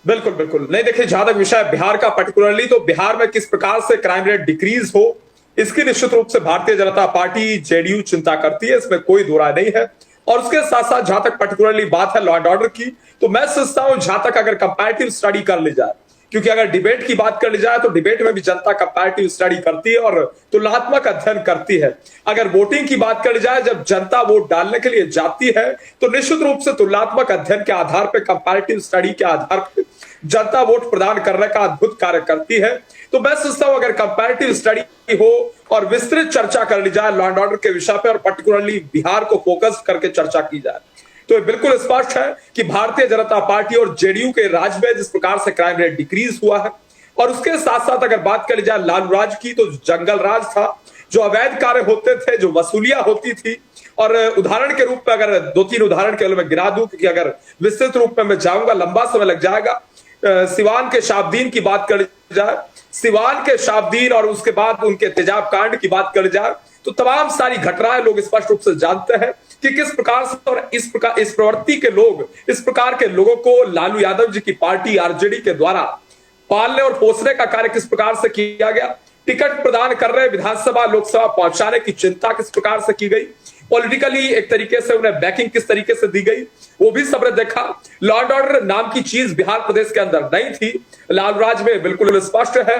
बिल्कुल बिल्कुल नहीं, देखिए जहां तक विषय बिहार का पर्टिकुलरली, तो बिहार में किस प्रकार से क्राइम रेट डिक्रीज हो, इसकी निश्चित रूप से भारतीय जनता पार्टी जेडीयू चिंता करती है, इसमें कोई दो राय नहीं है। और उसके साथ साथ जहां तक पर्टिकुलरली बात है लॉ एंड ऑर्डर की, तो मैं सोचता हूं जहां तक अगर कंपैरेटिव स्टडी कर ली जाए, क्योंकि अगर डिबेट की बात कर ली जाए तो डिबेट में भी जनता कंपैरेटिव स्टडी करती है और तुलनात्मक अध्ययन करती है। अगर वोटिंग की बात कर ली जाए, जब जनता वोट डालने के लिए जाती है तो निश्चित रूप से तुलनात्मक अध्ययन के आधार पर, कंपैरेटिव स्टडी के आधार पर जनता वोट प्रदान करने का अद्भुत कार्य करती है। तो मैं सोचता हूं अगर कंपैरेटिव स्टडी हो और विस्तृत चर्चा कर ली जाए लॉ एंड ऑर्डर के विषय पर, और पर्टिकुलरली बिहार को फोकस करके चर्चा की जाए, तो ये बिल्कुल स्पष्ट है कि भारतीय जनता पार्टी और जेडीयू के राज में जिस प्रकार से क्राइम रेट डिक्रीज हुआ है, और उसके साथ साथ अगर बात करी जाए लालू राज की, तो जंगल राज था, जो अवैध कार्य होते थे, जो वसूलियां होती थी। और उदाहरण के रूप में अगर दो तीन उदाहरण केवल मैं गिरा दूं, क्योंकि अगर विस्तृत रूप में मैं जाऊंगा लंबा समय लग जाएगा। सिवान के शाबदीन की बात कर जाए, सिवान के शाबदीन और उसके बाद उनके तेजाब कांड की बात कर जाए, तो तमाम सारी घटनाएं लोग स्पष्ट रूप से जानते हैं कि किस प्रकार से और इस प्रकार इस प्रवृत्ति के लोग, इस प्रकार के लोगों को लालू यादव जी की पार्टी आरजेडी के द्वारा पालने और पोसने का कार्य किस प्रकार से किया गया, टिकट प्रदान कर रहे विधानसभा लोकसभा पहुंचाने की चिंता किस प्रकार से की गई, पॉलिटिकली एक तरीके से उन्हें बैकिंग किस तरीके से दी गई, वो भी सबने देखा। लॉ एंड ऑर्डर नाम की चीज बिहार प्रदेश के अंदर नहीं थी, लालू राज में बिल्कुल स्पष्ट है।